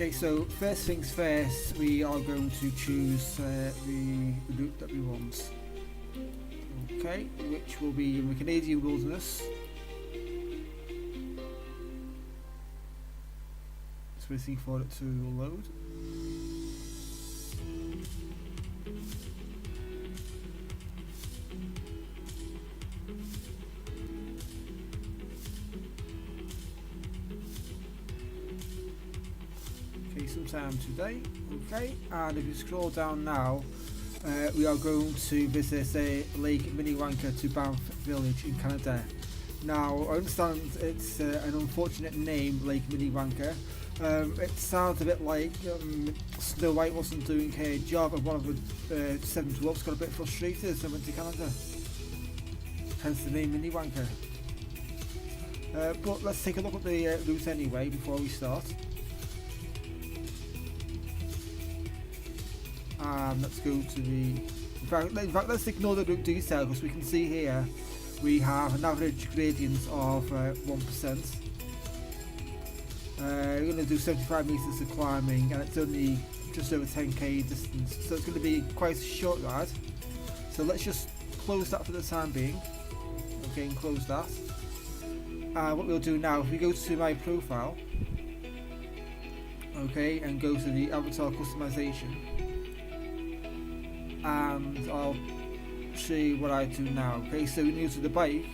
Okay, so first things first, we are going to choose the route that we want. Okay, which will be in the Canadian wilderness. Just waiting for it to load. Sometime today. Okay, and if you scroll down now, we are going to visit Lake Minnewanka to Banff Village in Canada. Now, I understand it's an unfortunate name, Lake Minnewanka. It sounds a bit like Snow White wasn't doing her job, and one of the seven dwarfs got a bit frustrated and went to Canada. Hence the name Minnewanka. But let's take a look at the route anyway before we start. Let's go to the. In fact, let's ignore the route detail because we can see here we have an average gradient of 1%. We're going to do 75 meters of climbing, and it's only just over 10k distance, so it's going to be quite a short ride. So let's just close that for the time being. Okay, and close that. What we'll do now, if we go to my profile, okay, and go to the avatar customization. And I'll show you what I do now. Okay, so we're new to the bike.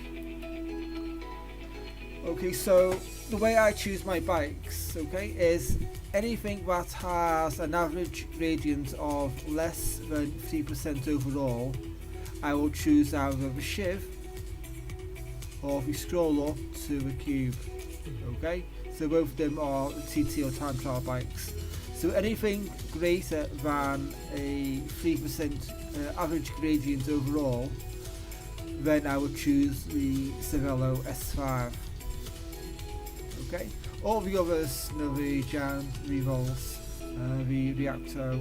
Okay, so the way I choose my bikes, okay, is anything that has an average gradient of less than 3% overall, I will choose either the Shiv, or if you scroll up, to the Cube. Okay, so both of them are TT or time trial bikes. So anything greater than a 3% average gradient overall, then I would choose the Cervelo S5. Okay, all the others, you know, the Jan, Revolts, the Reacto,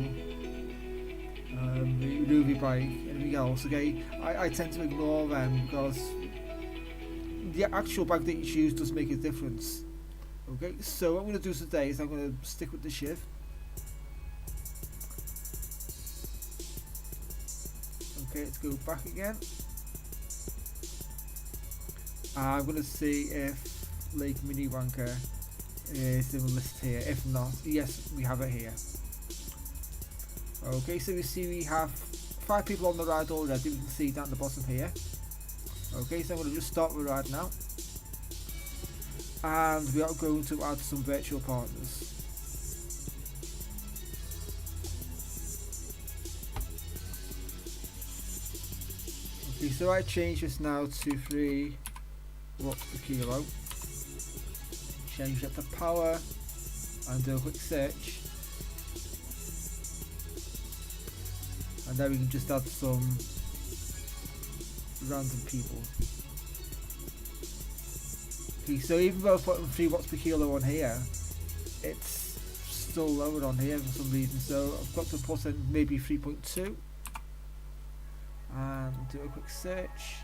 the Rouvy bike, anything else, okay, I tend to ignore them because the actual bike that you choose does make a difference. Okay, so what I'm going to do today is I'm going to stick with the Shiv. Okay, let's go back again. I'm going to see if Lake Minnewanka is in the list here. If not, yes, we have it here. Okay, so we see we have 5 people on the ride already. We can see down the bottom here. Okay, so I'm going to just start the ride now. And we are going to add some virtual partners. Okay, so I change this now to 3 watts per kilo. Change that to power and do a quick search. And then we can just add some random people. Okay, so even though I've put 3 watts per kilo on here, it's still lower on here for some reason, so I've got to put in maybe 3.2 and do a quick search.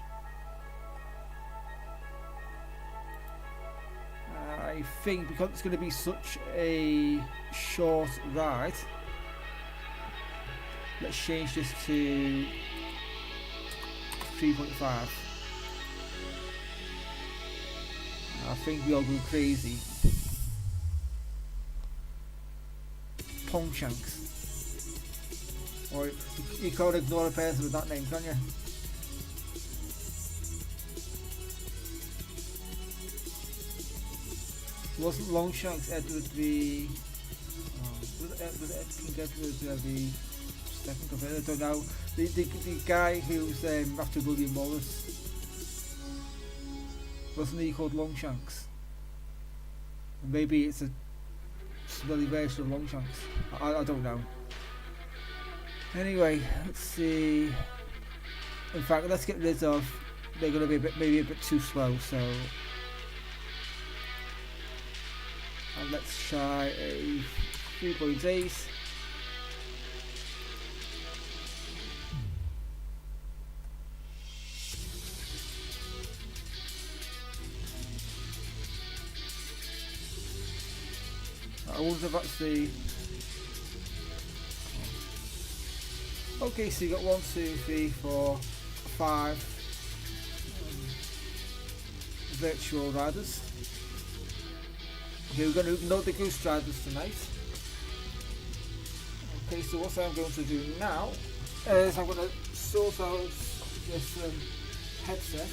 I think because it's going to be such a short ride, let's change this to 3.5. I think we are going crazy. Pongshanks. Or you can't ignore a person with that name, can you? Wasn't Longshanks Edward the... was King Edward the second of it? I don't know. The guy who's after William Wallace. Wasn't he called Longshanks? Maybe it's a smelly version of Longshanks. I don't know. Anyway, let's see. In fact, let's get rid of. They're going to be maybe a bit too slow, so. And let's try a 3.8. I wonder if that's the... Okay, so you got 1, 2, 3, 4, 5 virtual riders. Okay, we're going to ignore the ghost riders tonight. Okay, so what I'm going to do now is I'm going to sort out this headset.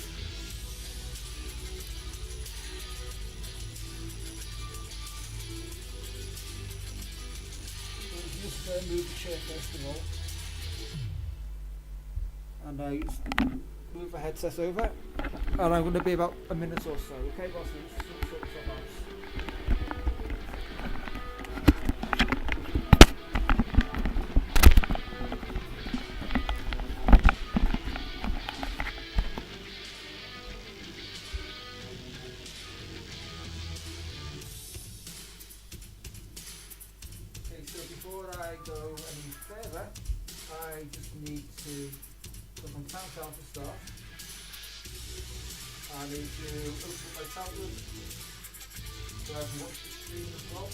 Just move the chair first of all, and I move the headset over, and I'm going to be about a minute or so. Okay, boss. Before I go any further, I just need to put my countdown to start. I need to open my tablet so I can watch the screen as well.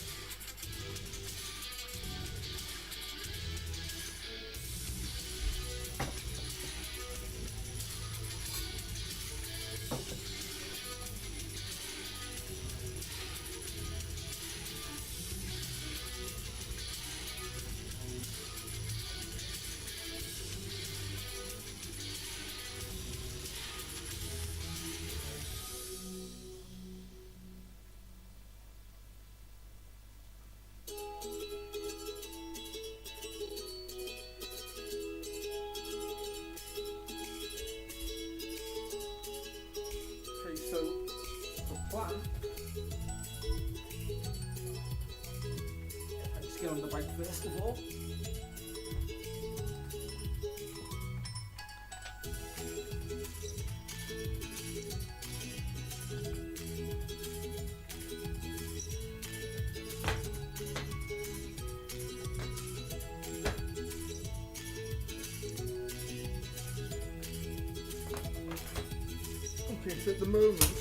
Get on the bike first of all. Okay, so at the moment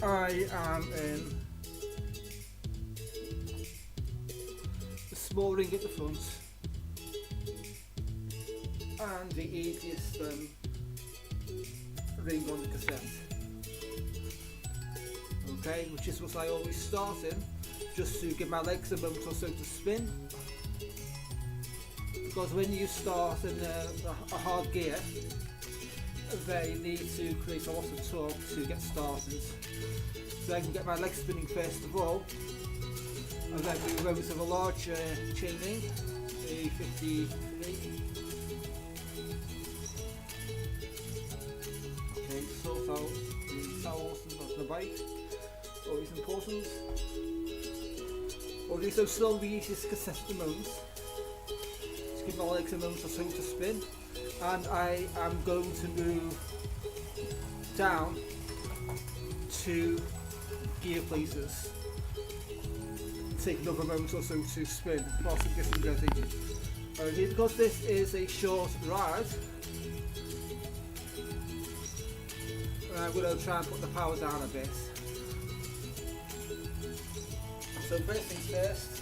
I am in small ring at the front and the easiest ring on the cassette. Okay, which is what I always start in, just to give my legs a moment or so to spin. Because when you start in a hard gear, they need to create a lot of torque to get started. So I can get my legs spinning first of all. And then move over to the large chain ring, a 53. Okay, sort out the towels and the bike, always important. Okay, so still the easiest cassette at the moment. Just give my legs a moment or so to spin, and I am going to move down to gear places. Take another moment or so to spin whilst I'm getting ready. Okay, because this is a short ride, I'm going to try and put the power down a bit. So first things first,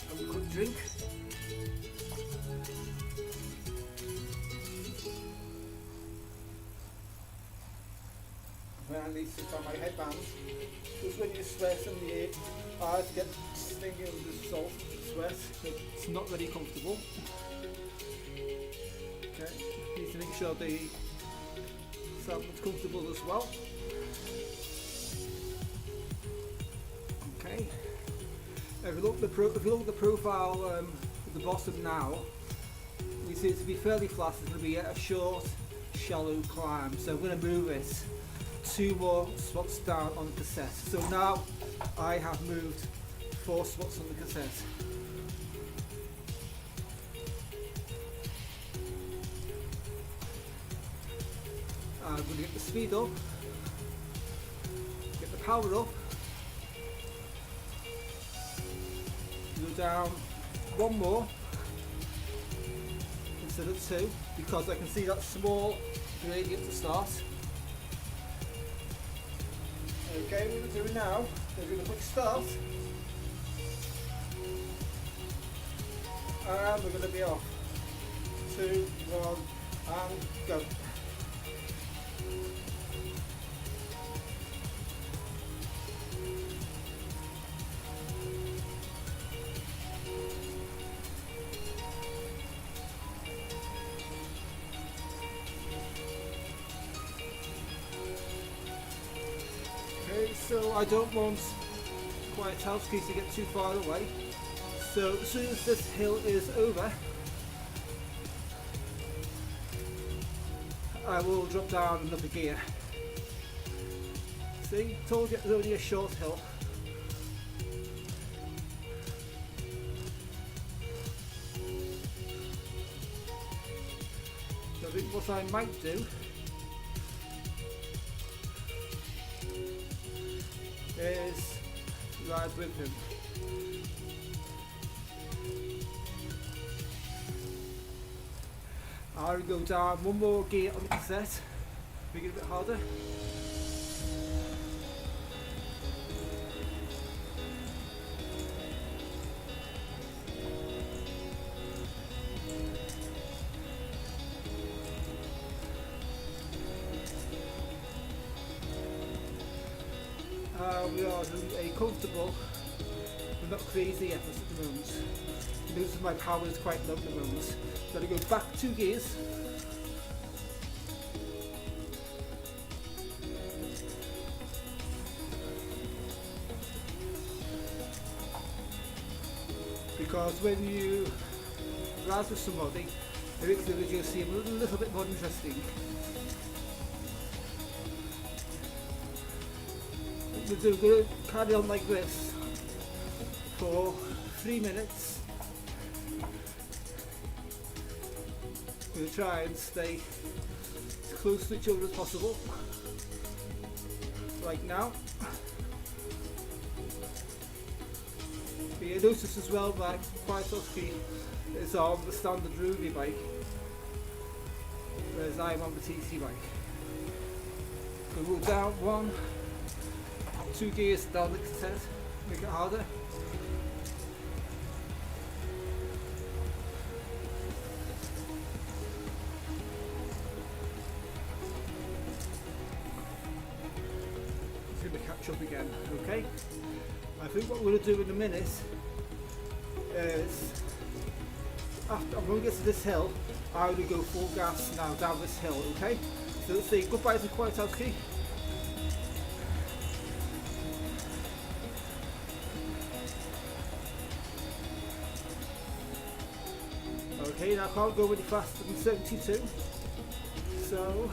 have a quick drink. Then I need to put on my headband. Because when you sweat and the eyes get stinging with the salt sweat, it's not very comfortable. Okay, you need to make sure the saddle's comfortable as well. Okay, if you look at the profile at the bottom now, you see it to be fairly flat. It's going to be a short, shallow climb. So I'm going to move it 2 more spots down on the cassette. So now I have moved 4 spots on the cassette. I'm going to get the speed up, get the power up, go down 1 more instead of 2 because I can see that small gradient to start. Okay, what we're doing now we're going to quick start. And we're going to be off. 2, 1, and go. Okay, so I don't want Quiet House Key to get too far away. So as soon as this hill is over, I will drop down another gear. See, told you it's only a short hill. So I think what I might do is ride with him. I'll go down one more gear on the cassette, make it a bit harder. We are doing a comfortable but not crazy effort at the moment. Notice my power is quite low at the moment. So I go back 2 gears. Because when you ride with somebody, it makes the video seem a little bit more interesting. We're going to carry on like this for 3 minutes. We're going to try and stay as close to each other as possible, like now. But you notice as well that Kwiatkowski is on the standard Rouvy bike, whereas I'm on the TC bike. So we'll down 1, 2 gears down the cassette, make it harder. It's going to catch up again, okay? I think what we're going to do in a minute is, after I'm going to get to this hill, I'm going to go full gas now down this hill, okay? So let's say goodbye to Kwiatkowski. Okay, now I can't go any faster than 72, so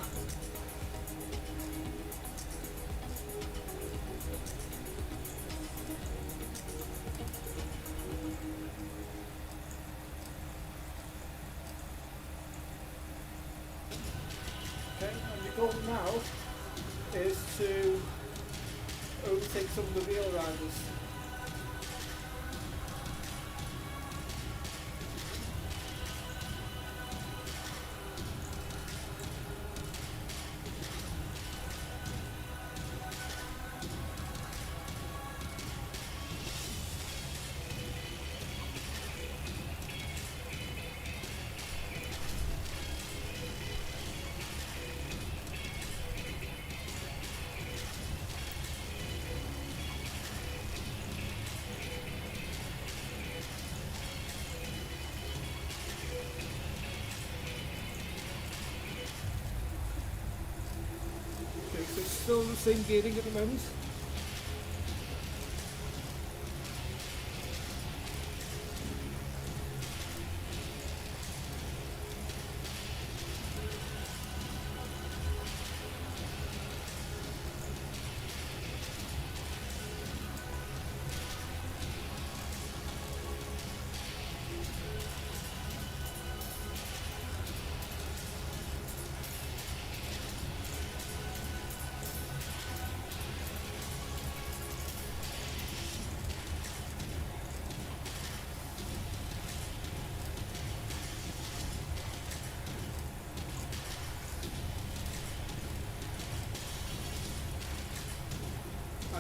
okay, and the goal now is to overtake some of the real riders. So it's still the same gearing at the moment.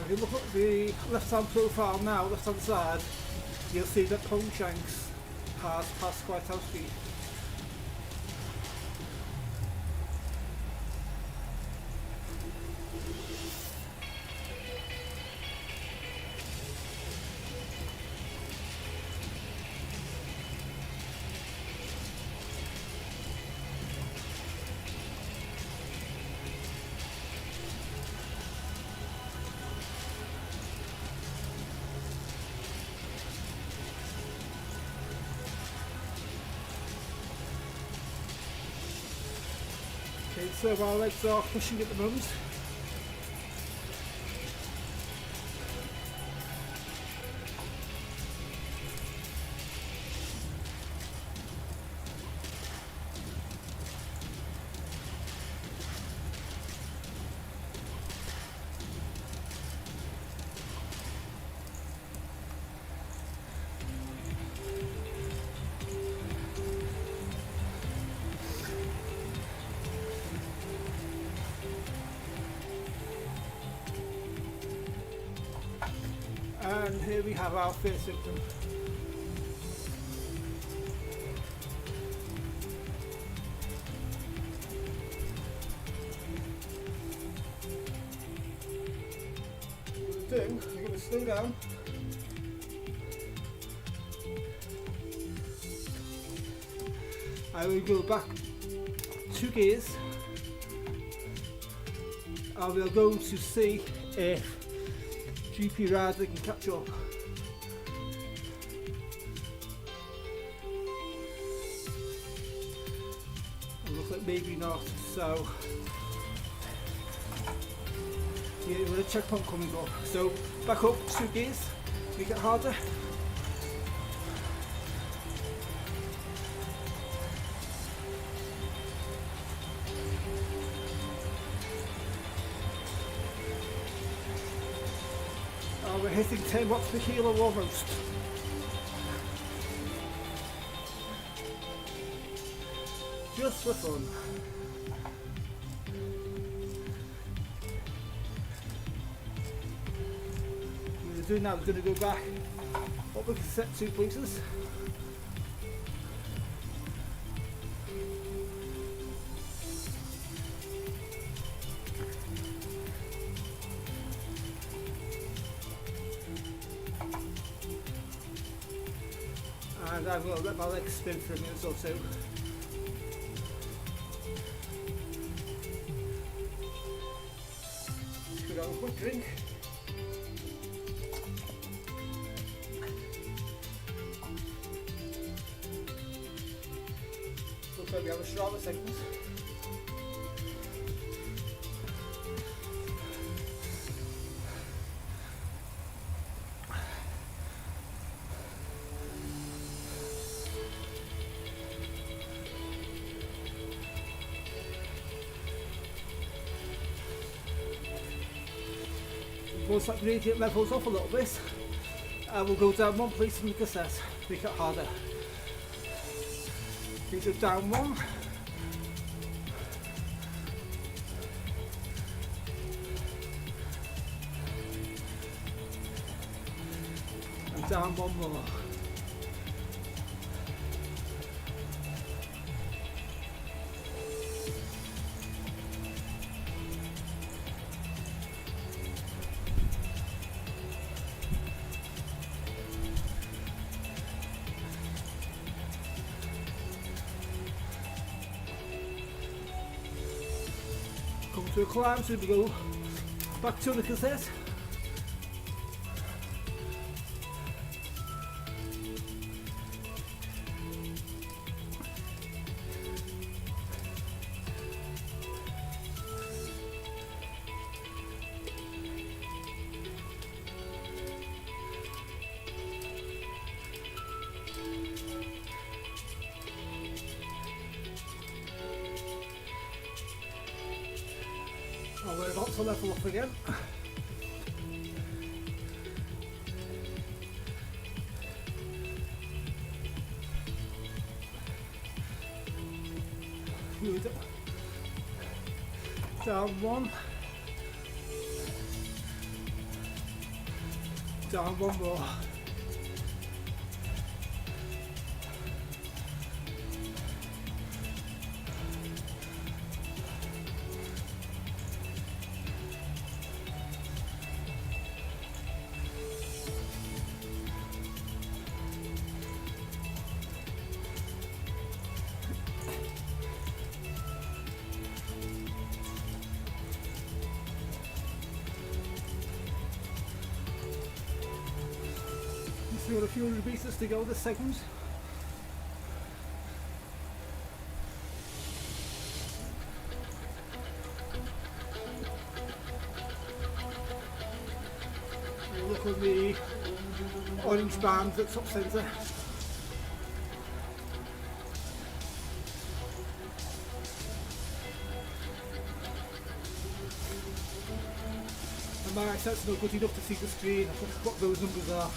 If you look at the left hand profile now, left hand side, you'll see that Pongshanks has passed quite out speed. Okay, so our legs are pushing at the moment. And here we have our first symptom. What we're doing, we're going to slow down. I will go back 2 gears. And we're going to see if GP rider can catch up. It looks like maybe not, so yeah, we've got a checkpoint coming up. So back up 2 gears, make it harder. We're hitting 10 watts per kilo almost. Just for fun. What we're doing now, we're going to go back up with set 2 places. And I will let my legs spin for a minute or two. Just gonna have a quick drink. Looks like we have a stronger seconds. Once that gradient levels off a little bit, I will go down 1 place and make a set, make it harder. Okay, so down 1. And down 1 more. Come to a climb, so we go back to the cassette. Oh, we're about to level up again. Good. Down 1. Down one more. Still got a few hundred meters to go this segment. We'll look on the orange band at top centre. And my eyesight's not good enough to see the screen. I forgot what those numbers are.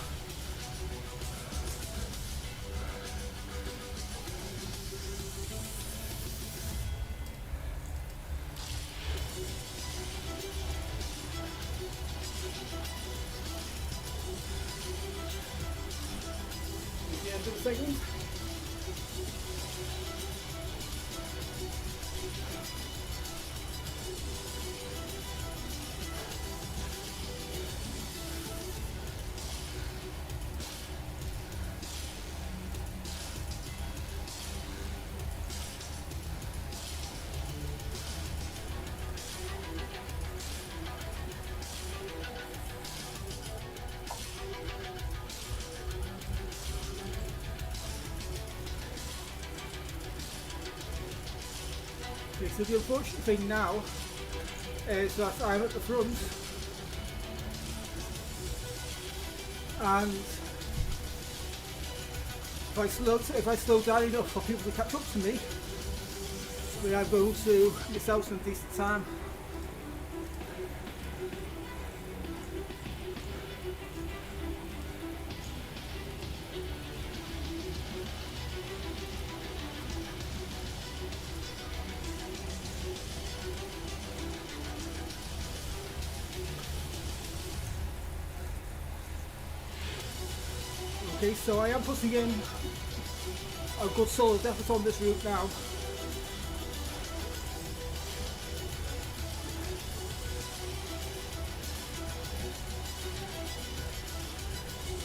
Segment. Okay, so the unfortunate thing now is that I'm at the front and if I slow down enough for people to catch up to me, then I'm going to miss out on a decent time. Okay, so I am putting in a good solid effort on this route now.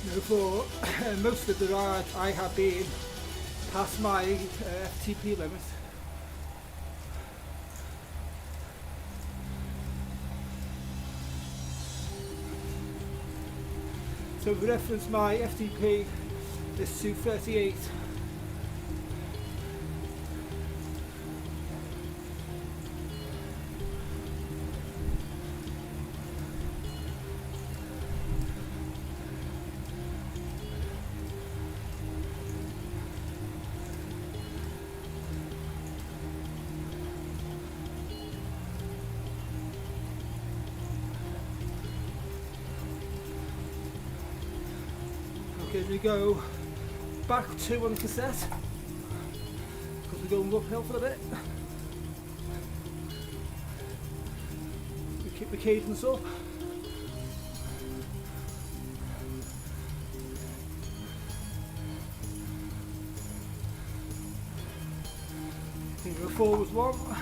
Now for most of the ride I have been past my FTP limit. So for reference, my FTP is 238. Okay, we go back 2 on the cassette because we're going uphill for a bit. We keep the cadence up. We go forward 1.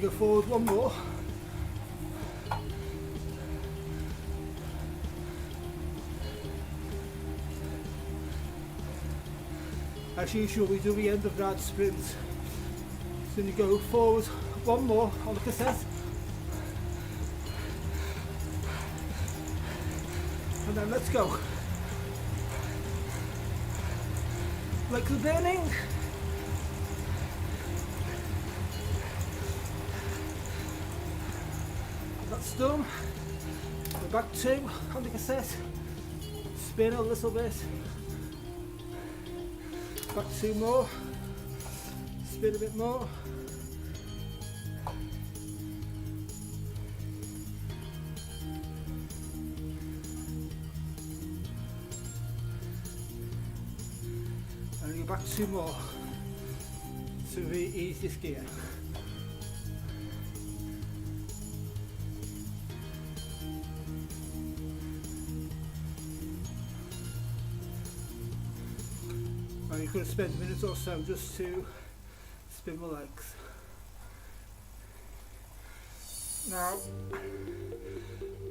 Go forward 1 more. As usual, we do the end of ride sprint. So you go forward 1 more on the cassette. And then let's go. Like the burning. That's done. Go back 2 on the cassette. Spin a little bit. Back 2 more. Spin a bit more. And go back 2 more. to the easiest gear. And you could have spent a minute or so just to spin the legs. Now,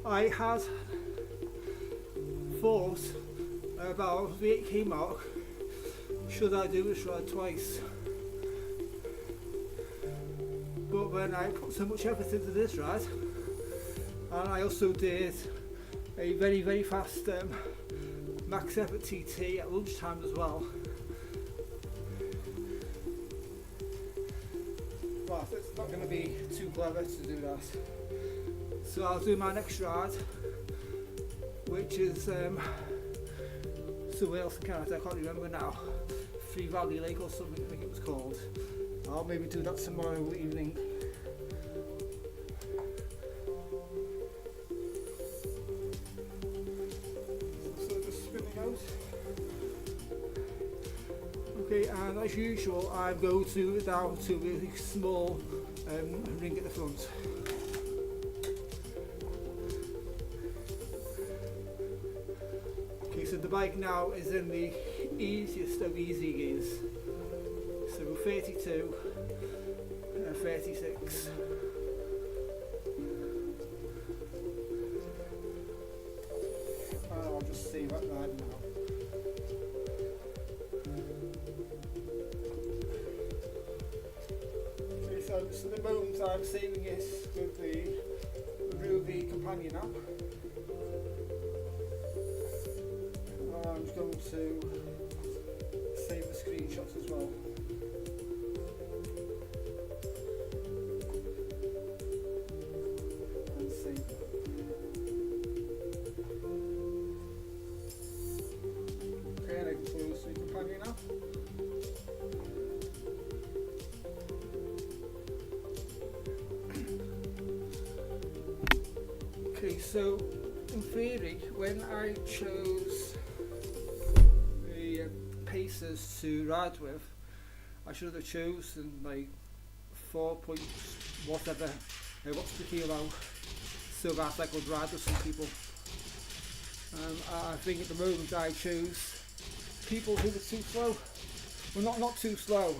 I had thought about the 8k mark, should I do this ride twice? But when I put so much effort into this ride, and I also did a very fast max effort TT at lunchtime as well. Well, it's not going to be too clever to do that. So I'll do my next ride, which is somewhere else in Canada, I can't remember now. Free Valley Lake or something I think it was called. I'll maybe do that tomorrow evening. So just spinning out. Okay, and as usual I go down to a really small ring at the front. Okay, so the bike now is in the easiest of easy gears. So 32 and 36. And I'll just see that ride now. Okay, so at the moment I'm saving this with the Rouvy companion app. I'm going to save the screenshots as well. And save them. Okay, and I can close the companion app. Okay, so in theory, when I chose paces to ride with, I should have chosen like 4 point whatever watts per kilo, so that I could ride with some people. I think at the moment I chose people who were too slow. Well, not too slow,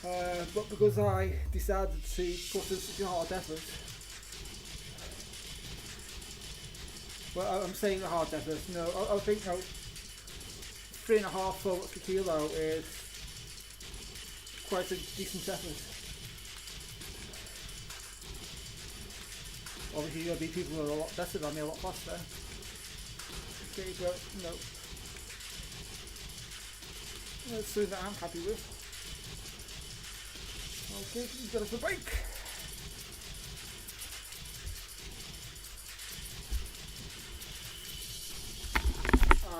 but because I decided to put in such a hard effort. Well, I'm saying a hard effort. No, I think 3.5 watts per kilo is quite a decent effort. Obviously there'll be people who are a lot better than me, a lot faster. Okay, but no. That's something that I'm happy with. Okay, we've got us a break.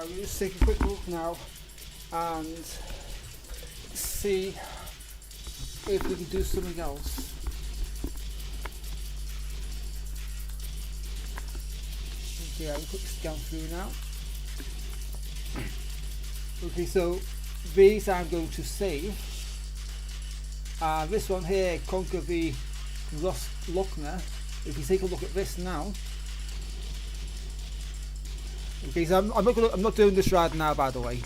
We'll just take a quick look now and see if we can do something else. Okay, I'll quickly scan through now. Okay, so these I'm going to save. This one here, Conquer the Ross Lochner. If you take a look at this now. Okay, so I'm not doing this ride now, by the way.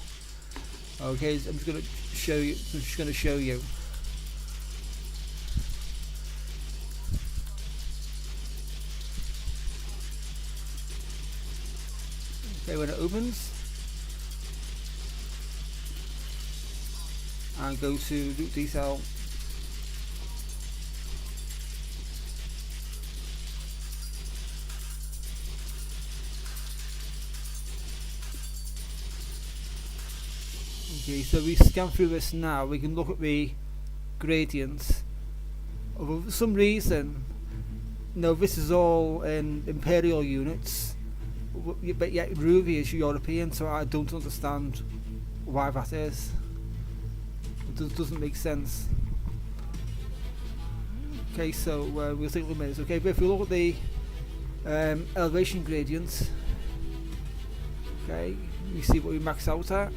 Okay, so I'm just going to show you. I'm just going to show you. Okay, when it opens, and go to route detail. Okay, so we scan through this now, we can look at the gradients. For some reason, no, this is all in imperial units, but yet Rouvy is European, so I don't understand why that is. It doesn't make sense. Okay, so we'll take a minute. Okay, but if we look at the elevation gradients, okay, we see what we max out at.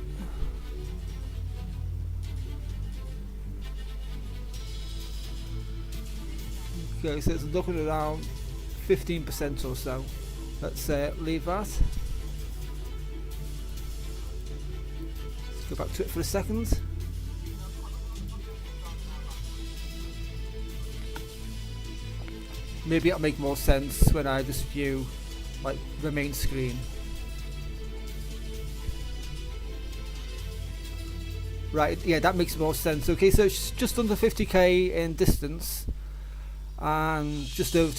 Okay, so it's looking around 15% or so. Let's leave that. Let's go back to it for a second. Maybe it'll make more sense when I just view like the main screen. Right, yeah, that makes more sense. Okay, so it's just under 50k in distance and just over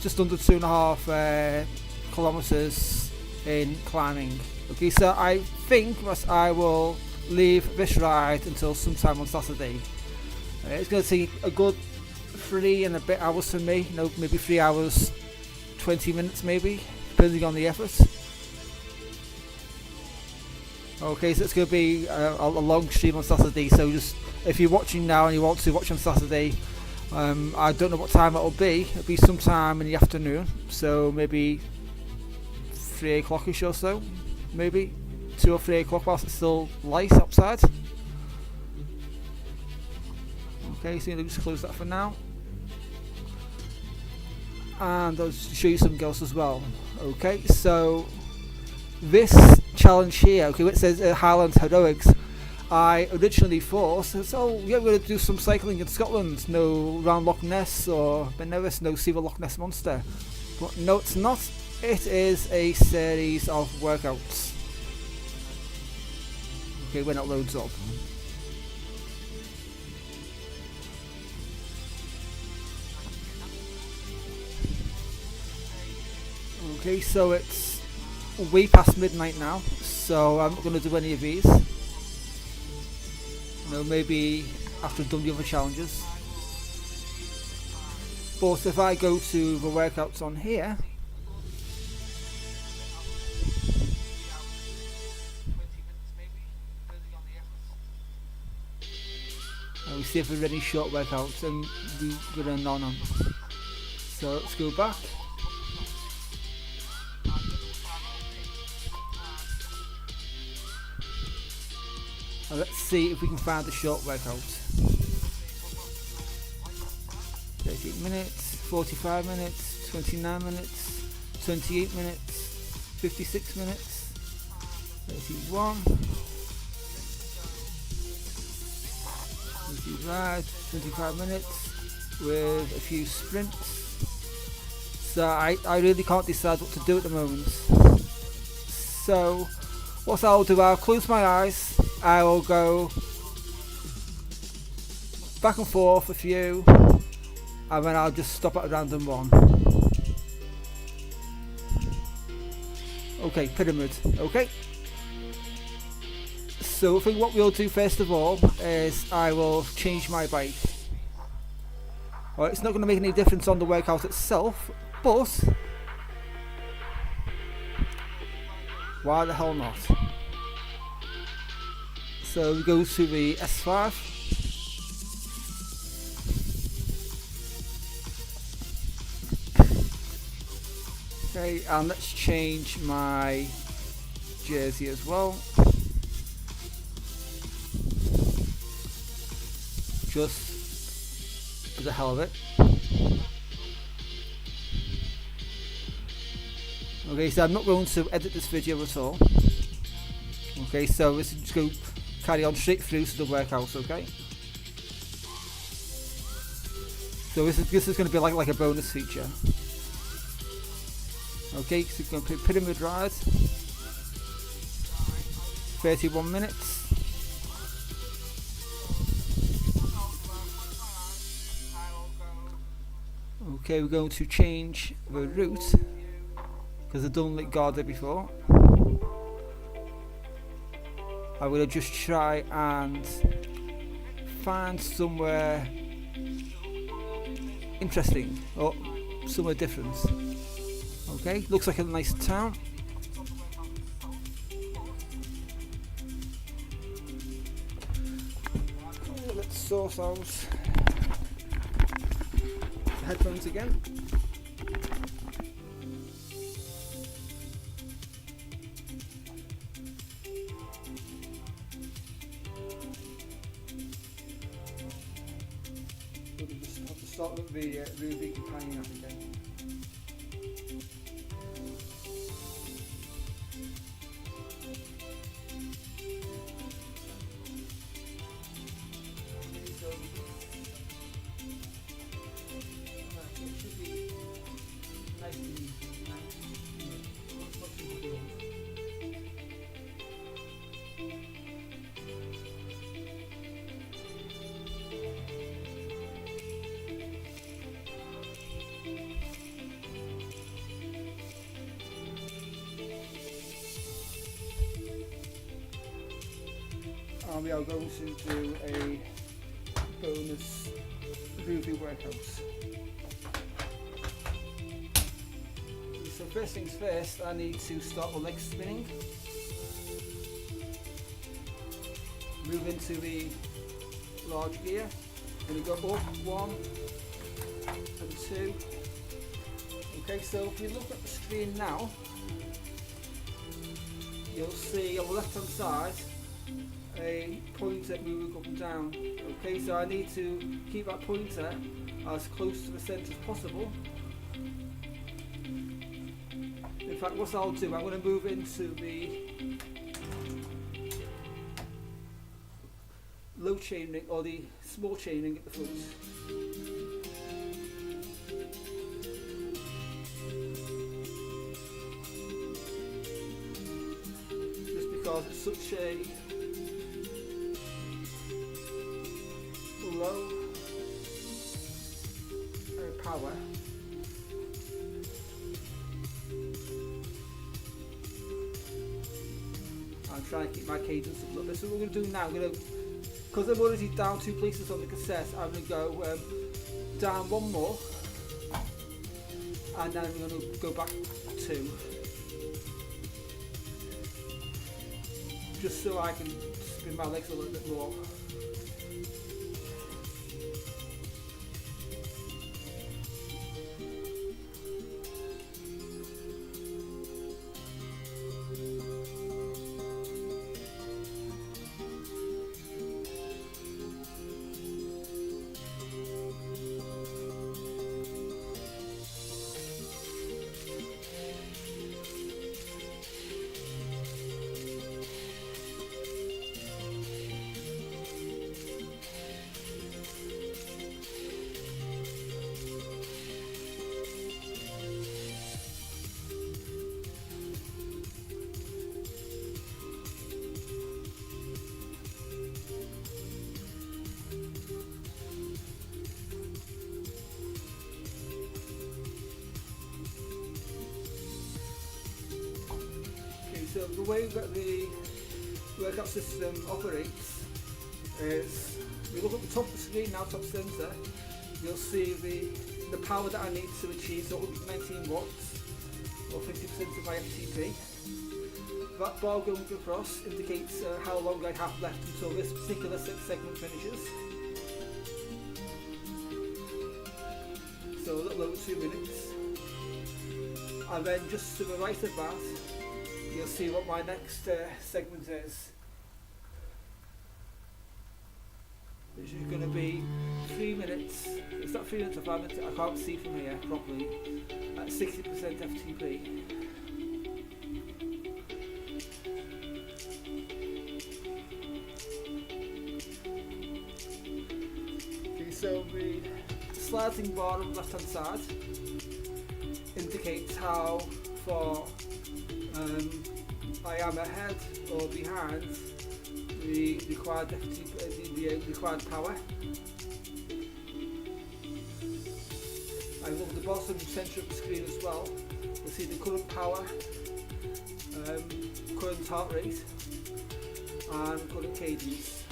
just under 2.5 kilometers in climbing. Okay, so I think that I will leave this ride until sometime on Saturday. It's going to take a good 3 and a bit hours for me, maybe 3 hours 20 minutes maybe, depending on the effort. Okay, so it's going to be a long stream on Saturday, so just if you're watching now and you want to watch on Saturday, I don't know what time it'll be sometime in the afternoon, so maybe 3 o'clockish or so, maybe 2 or 3 o'clock whilst it's still light outside. Okay, so I'll just close that for now. And I'll show you something else as well. Okay, so this challenge here, okay, it says Highland Heroics. I originally thought, so yeah, we're going to do some cycling in Scotland, no round Loch Ness or Bennevis, no see the Loch Ness Monster. But no, it's not. It is a series of workouts. Okay, when it loads up. Okay, so it's way past midnight now, so I'm not going to do any of these. Maybe after I've done the other challenges. But if I go to the workouts on here, and we see if there are any short workouts, and there are none on. So let's go back. And let's see if we can find the short workout. 38 minutes, 45 minutes, 29 minutes, 28 minutes, 56 minutes, 31, 25 minutes with a few sprints. So I really can't decide what to do at the moment. So what I'll do, I'll close my eyes. I will go back and forth a few, and then I'll just stop at a random one. Okay, pyramid. Okay. So I think what we'll do first of all is I will change my bike. Alright, it's not going to make any difference on the workout itself, but why the hell not? So we go to the S5. Okay, and let's change my jersey as well. Just for the hell of it. Okay, so I'm not going to edit this video at all. Okay, so let's just go carry on straight through to the workouts, okay? So this is going to be like a bonus feature. Okay, so we're going to play pyramid ride. 31 minutes. Okay, we're going to change the route because I've done like Garda before. I'm going to just try and find somewhere interesting or somewhere different. Okay, looks like a nice town. Let's sort out the headphones again. Just have to start with the Rouvy companion app again. So, it should be nice and easy. Not too difficult. And we are going to do a bonus Rouvy workout. So first things first, I need to start the legs spinning. Move into the large gear. Going to go up 1 and 2. Okay, so if you look at the screen now, you'll see on the left hand side a pointer moving up and down. Okay, so I need to keep that pointer as close to the centre as possible. In fact, what I'll do, I'm going to move into the low chaining or the small chaining at the front. Just because it's such a low power. I'm trying to keep my cadence up a little bit. So what we're going to do now, because I'm already down 2 places on the cassette, I'm going to go down 1 more, and then I'm going to go back 2, just so I can spin my legs a little bit more. So the way that the workout system operates is, we look at the top of the screen now, top centre, you'll see the power that I need to achieve, so 119 watts or 50% of my FTP. That bar going across indicates how long I have left until this particular segment finishes. So a little over 2 minutes. And then just to the right of that, you'll see what my next segment is, which is going to be 3 minutes. It's not 3 minutes or 5 minutes, I can't see from here properly, at 60% FTP. Okay, so the sliding bar on the left hand side indicates how far I am ahead or behind the required FTP, the required power. I look at the bottom centre of the screen as well. You'll see the current power, current heart rate, and current cadence,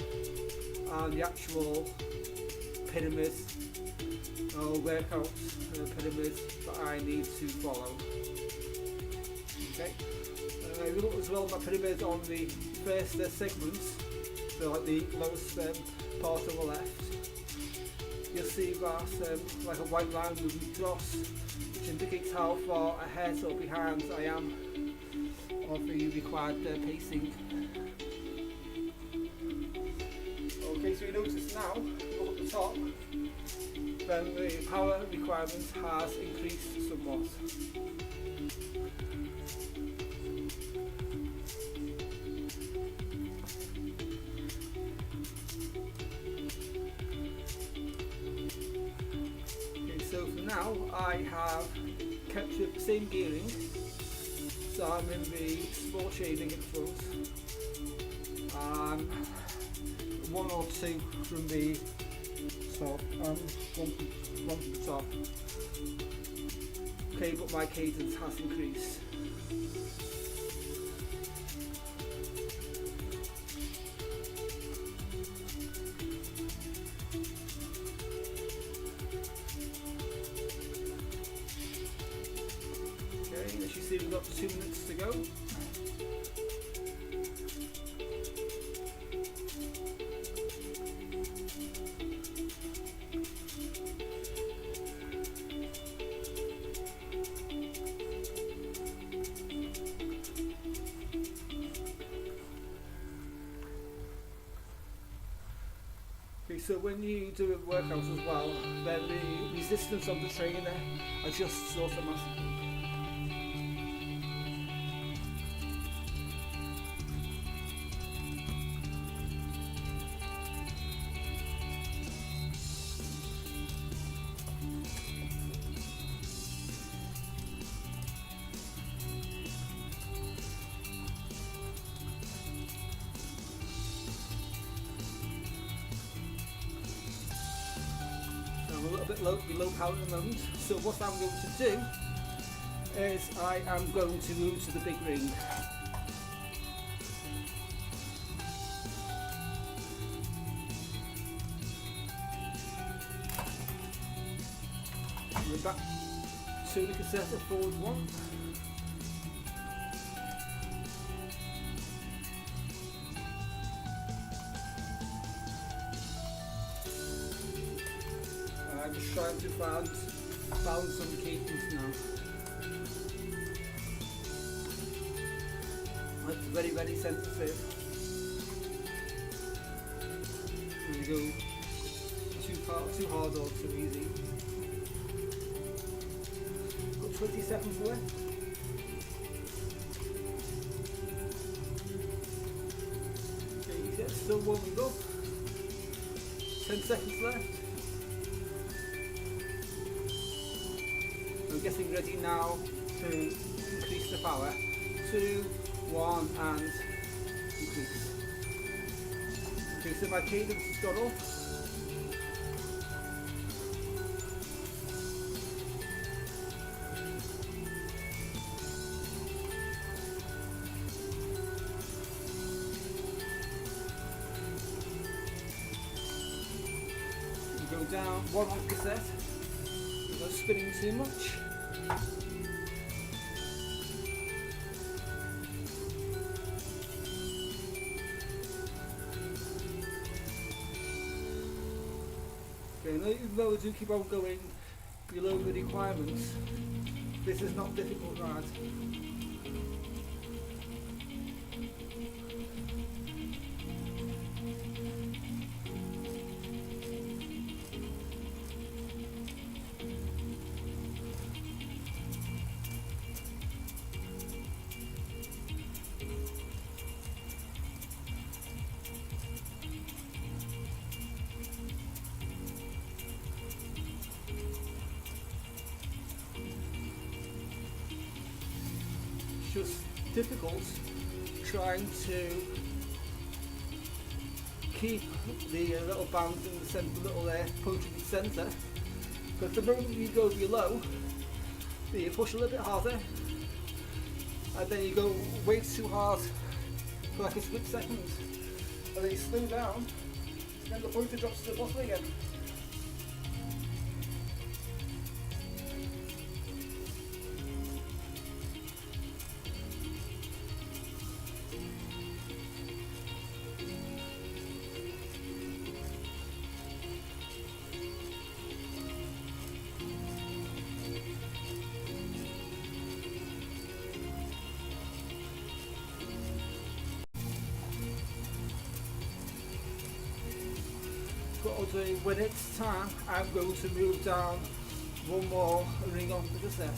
and the actual pyramid or workout pyramid that I need to follow. Okay. We look as well at my pyramid on the first segment, so like the lowest part on the left. You'll see that like a white line moving across, which indicates how far ahead or behind I am of the required pacing. Okay, so you notice now, look at the top, then the power requirement has increased somewhat. Okay, so for now I have kept with the same gearing, so I'm in the sport shading at the front, one or two from the top, and one from the top. Okay, but my cadence has increased. Okay, as you see, we've got 2 minutes to go. Okay, so when you do a workout as well, then the resistance of the trainer adjusts automatically. I'm a little bit below power at the moment, so what I'm going to do is I am going to move to the big ring. We're back to the cassette forward one. I'm just trying to balance on the cadence now. That's very, very sensitive. There we go. Too hard or too easy. Got 20 seconds left. Okay, yeah, still warming up. 10 seconds left. I'm getting ready now to increase the power. 2, 1 and increase. Okay, so my cadence has got up. Go down 1 off cassette, not spinning too much. Okay, now even though I do keep on going below the requirements, this is not difficult, right? Just difficult trying to keep the little band in the centre, little punch in the centre, because the moment you go below, you push a little bit harder, and then you go way too hard for like a split second, and then you slow down, and then the pointer drops to the bottom again. what I'll do when it's time. I'm going to move down one more ring on the cassette.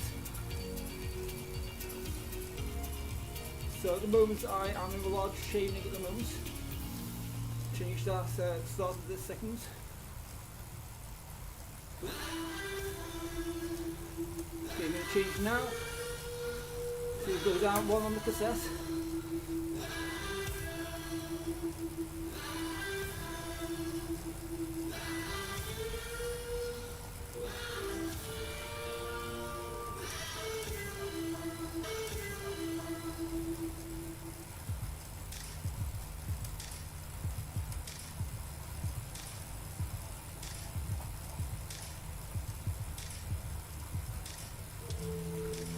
So at the moment I am in a large shaving at the moment. Change that at the start of this second. Okay, I'm going to change now. So we'll go down one on the cassette.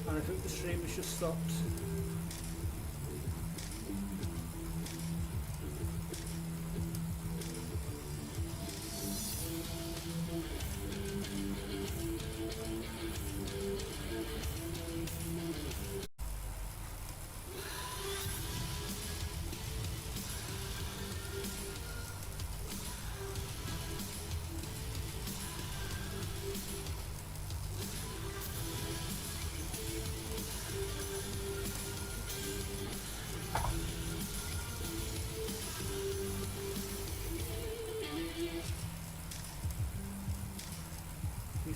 And I think the stream has just stopped.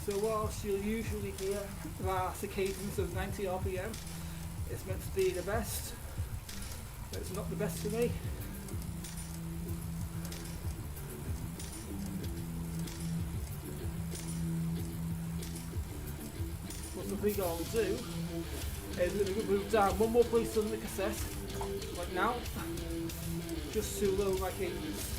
So whilst you'll usually hear vast cadence of 90 RPM, it's meant to be the best, but it's not the best for me. What I think I'll do is I'm going to move down one more place on the cassette, like now, just to lower my cadence.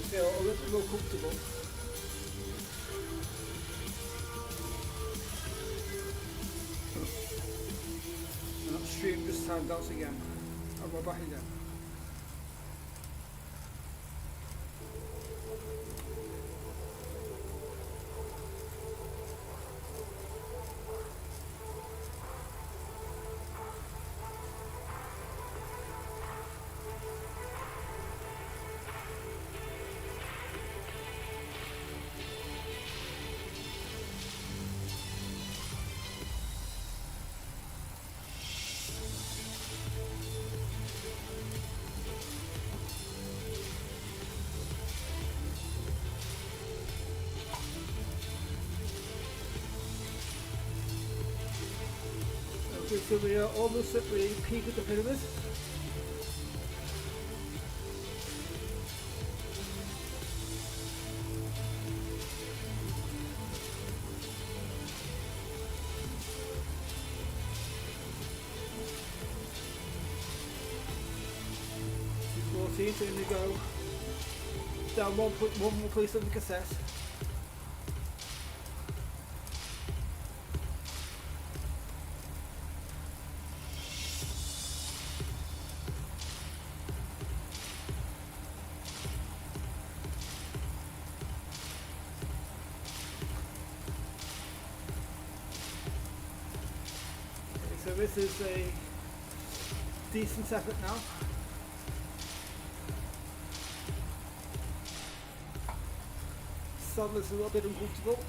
Feel a little bit more comfortable. And upstream just timed out again. And we're back again. Okay, so we are almost at the peak of the pyramid. So I'm going to go down one more place on the cassette. So this is a decent effort now. Saddle's a little bit uncomfortable.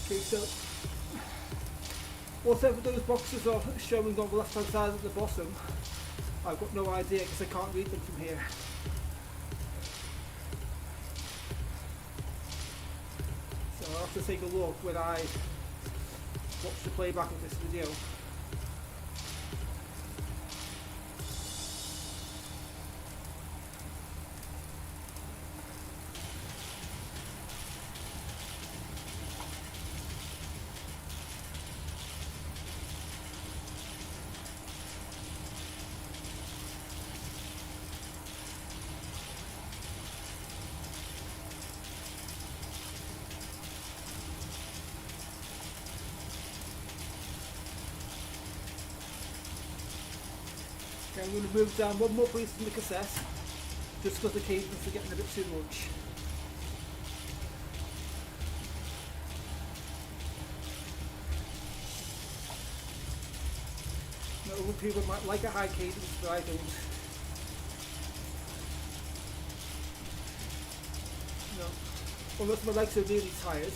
Okay, so whatever those boxes are showing on the left hand side at the bottom, I've got no idea because I can't read them from here. So I'll have to take a look when I watch the playback of this video. I'm going to move down one more piece from the cassette, just because the cadence are getting a bit too much. Now, other people might like a high cadence, but I don't. No, unless my legs are really tired.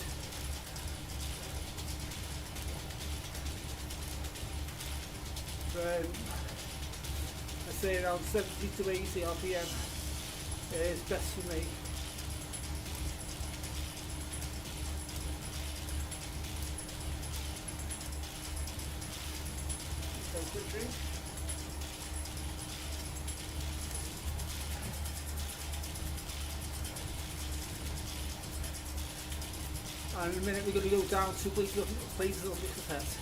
I say around 70 to 80 RPM is best for me. So quick drink. And in a minute we're going to go down 2 places on the cassette.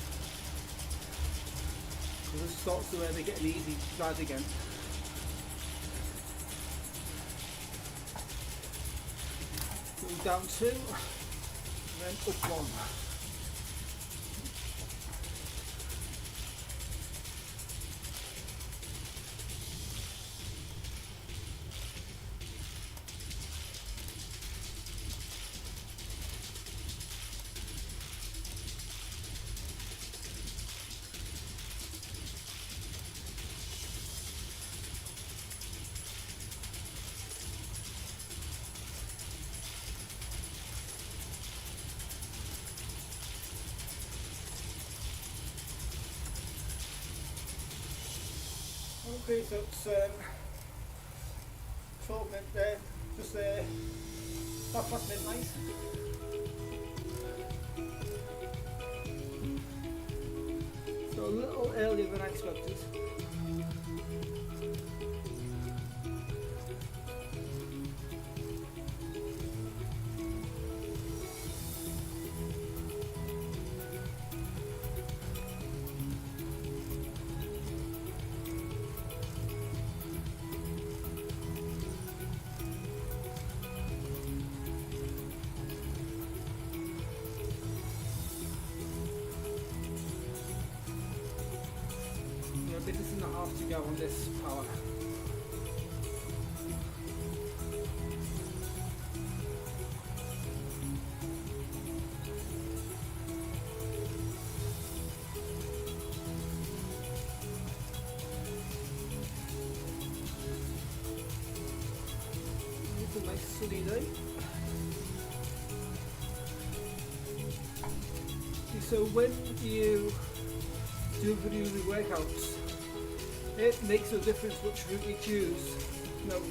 This starts to where they get an easy ride again. Go down 2, and then up 1. Okay, so it's 12 minutes there, just midnight. So a little earlier than I expected. Minutes and a half to go on this power. It's a nice sunny day. So when you do the Rouvy workouts, it makes no difference which route you choose. You know,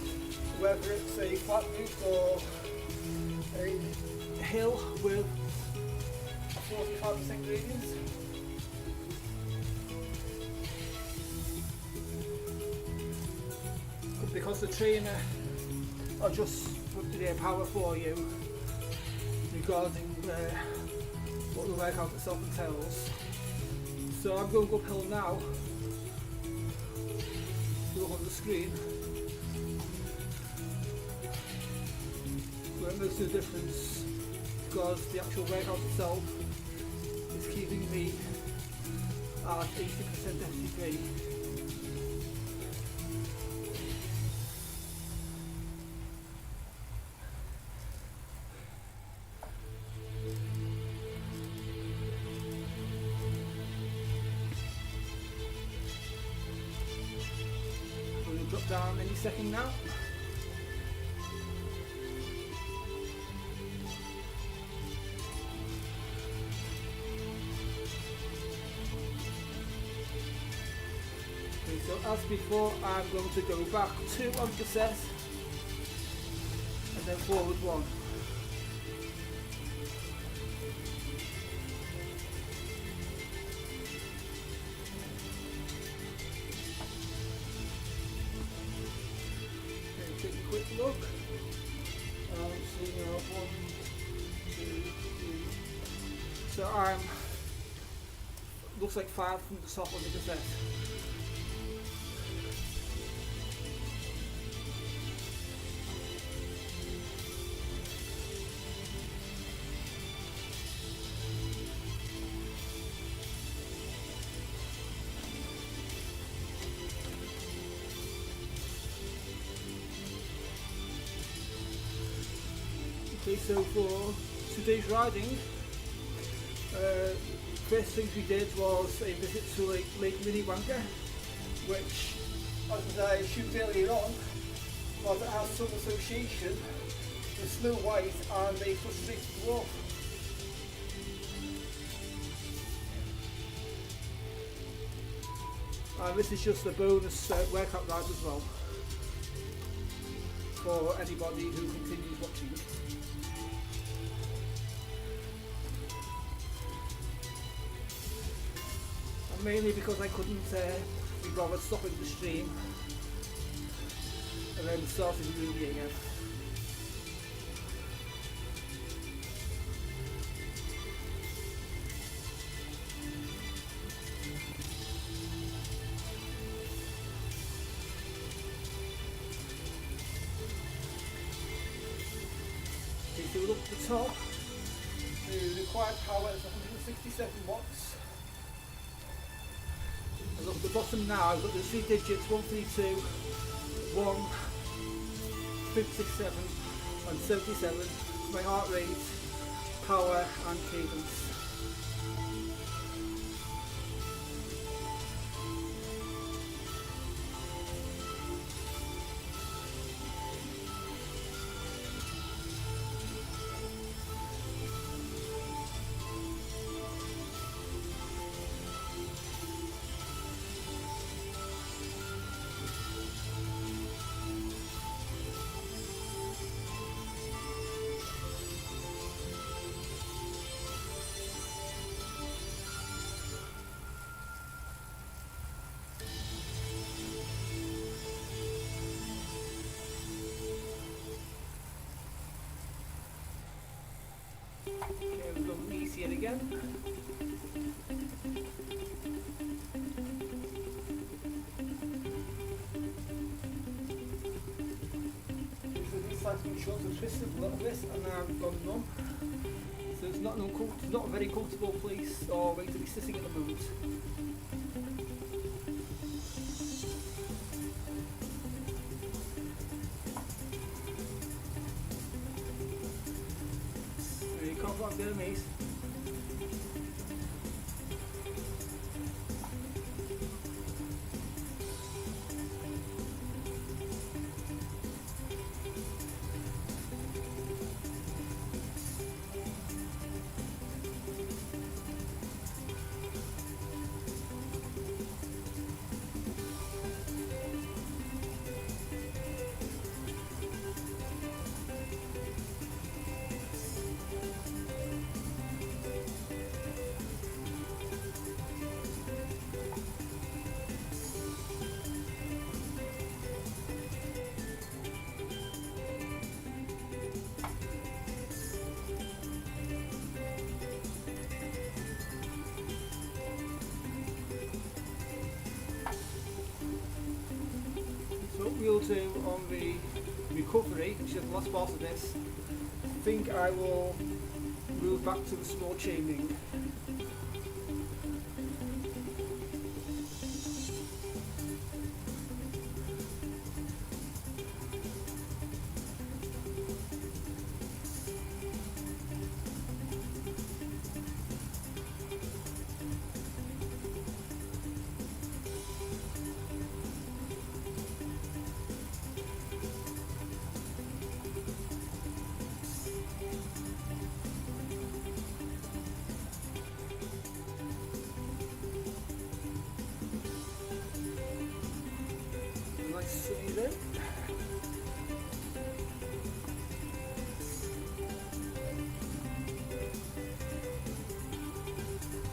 whether it's a flat route or a hill with 45% gradients. Because the trainer adjusts their power for you regarding what the workout itself entails. So I'm going uphill now. Look on the screen. But it makes no difference because the actual workout itself is keeping me at 80% FTP. Drop down any second now. Okay, so as before, I'm going to go back 2 on cassette and then forward 1. Quick look. So now 1, 2, 3. So I'm looks like 5 from the top on the cassette. So for today's riding, first things we did was a visit to Lake Minnewanka, which, as I assumed earlier on, was our some association with Snow White and a frustrated dwarf. And this is just a bonus workout ride as well for anybody who continues watching. And mainly because I couldn't be bothered stopping the stream and then starting Rouvy again. So we look at the top, the required power is 167 watts. And look at the bottom now, I've got the 3 digits, 132, 1, 567 and 77, my heart rate, power and cadence. Okay, we'll go easier again. So this side's been short and twisted a little bit, and now I've gone numb. So it's not a very comfortable place or way to be sitting at the moment. Can't go up there, mate. So what we'll do on the recovery, which is the last part of this, I think I will move back to the small chaining. See there.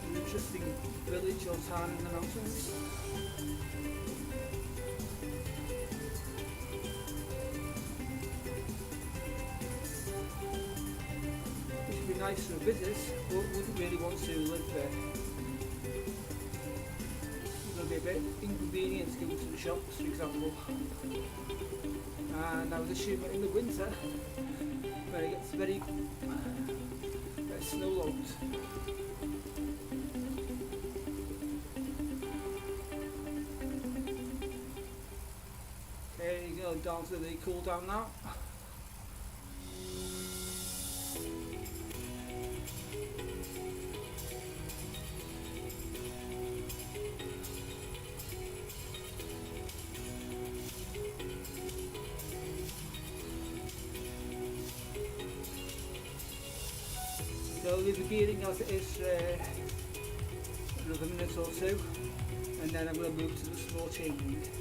An interesting village or town in the mountains. Which would be nice to visit, but wouldn't really want to live there. Be a bit inconvenient to go to the shops, for example. And I would assume that in the winter, where it gets very snow-locked. Okay, go down to the cool down now. I'll leave the gearing as it is another minute or two, and then I'm going to move to the small chain link.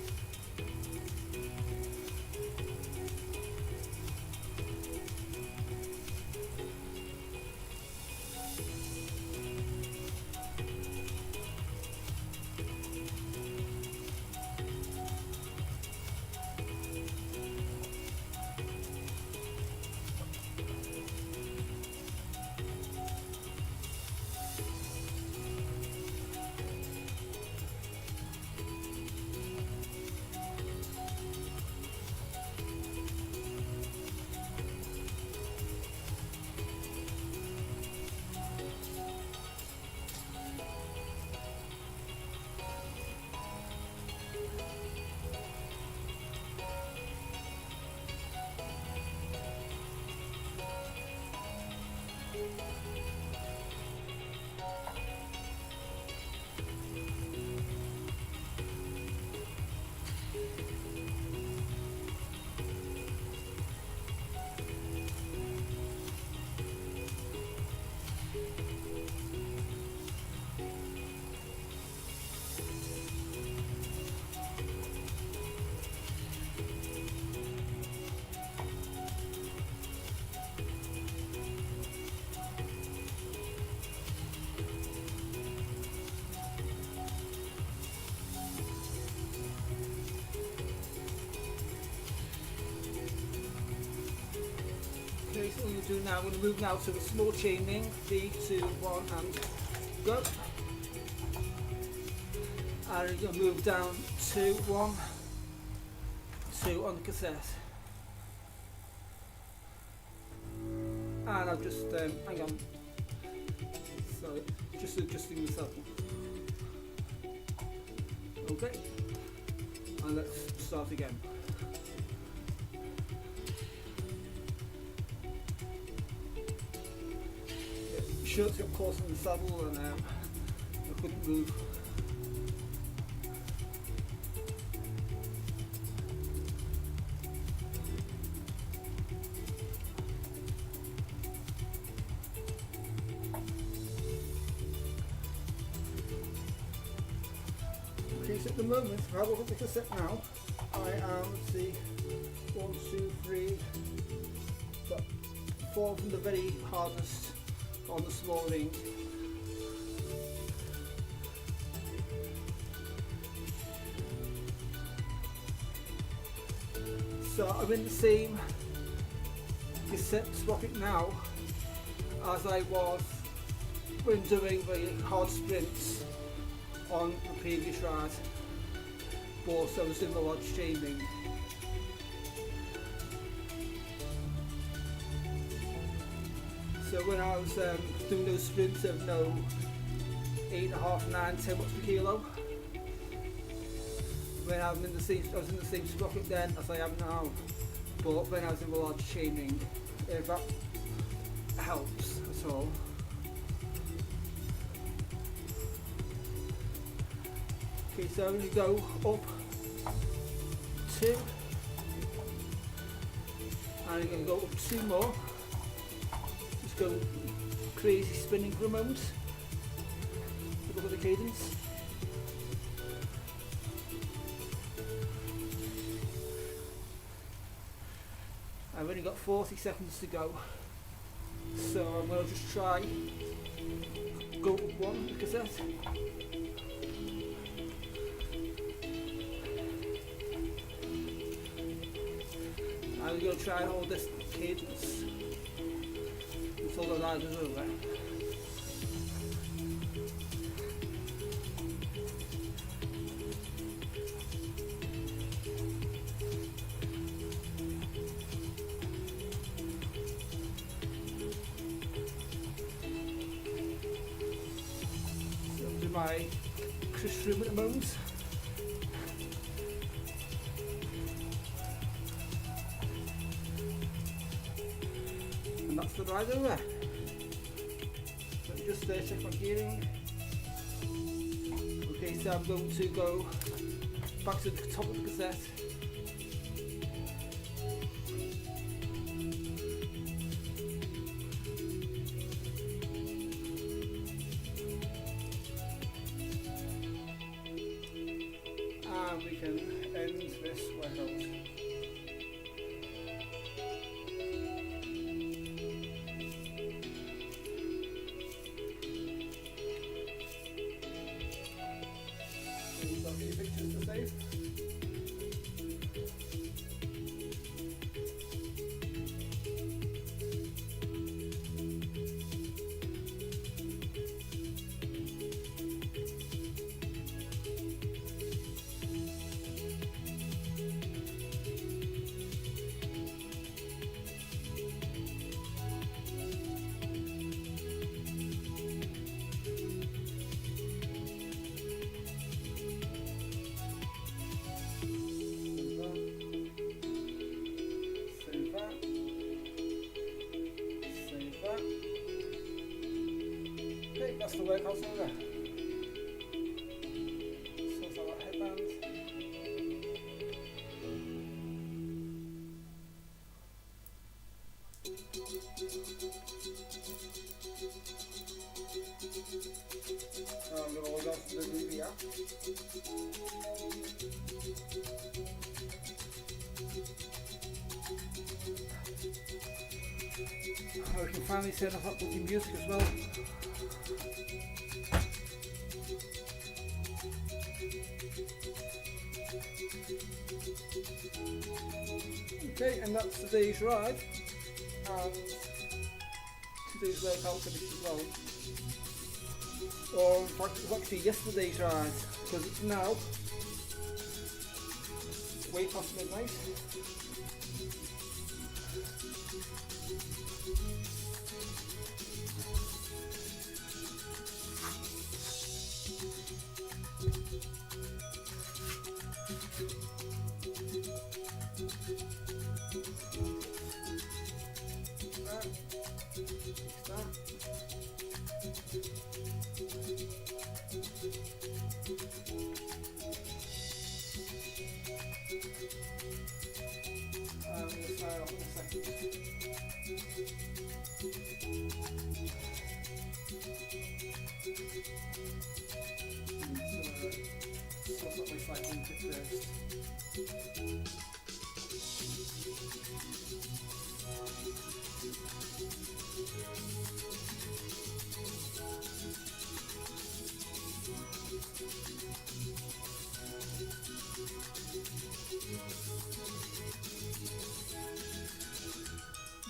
Okay, so what I'm going to do now, I'm going to move now to the small chain link, 3, 2, 1 and go. And I'm going to move down 2, 1, 2 on the cassette. And I've just, hang on, sorry, just adjusting the saddle. Okay, and let's start again. Shirts got caught in the saddle and I couldn't move. Okay, so at the moment, if I have a look at the cassette now, I am, let's see, 1, 2, 3, got 4 from the very hardest on the small ring. So I'm in the same cassette sprocket now as I was when doing the hard sprints on the previous ride, but I was in the large chain link. So when I was doing those sprints of 8.5, 9, 10 watts per kilo, when I was in the same sprocket then as I am now, but when I was in the large chain link, if that helps at all. Okay, so I'm going to go up 2, and I'm going to go up 2 more. Go crazy spinning for a moment. Look at the cadence. I've only got 40 seconds to go, so I'm going to just try go up 1 with the cassette. I'm going to try and hold this cadence until the ride is over. So I'm doing my Chris room at the moment. And that's the ride over. Let me just check my gearing. Okay, so I'm going to go back to the top of the cassette. we can end this workout. We've got a few pictures to save. Okay, that's the workout's over. Sort out that headband. I'm going to log off the Rouvy app. We can finally turn off that bloody music as well. Okay, and that's today's ride, and today's workout finished as well. Or in fact it was actually yesterday's ride, because it's now way past midnight.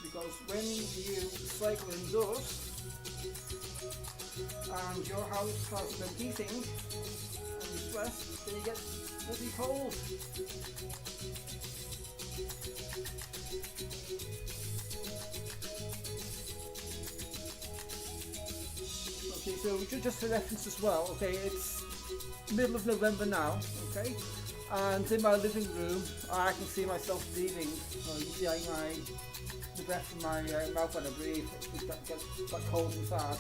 Because when you cycle indoors and your house has no heating and you sweat, then you get bloody cold. Okay, so just for reference as well, okay, it's middle of November now, okay, and in my living room I can see myself breathing. You see the breath from my mouth when I breathe, it gets that cold inside.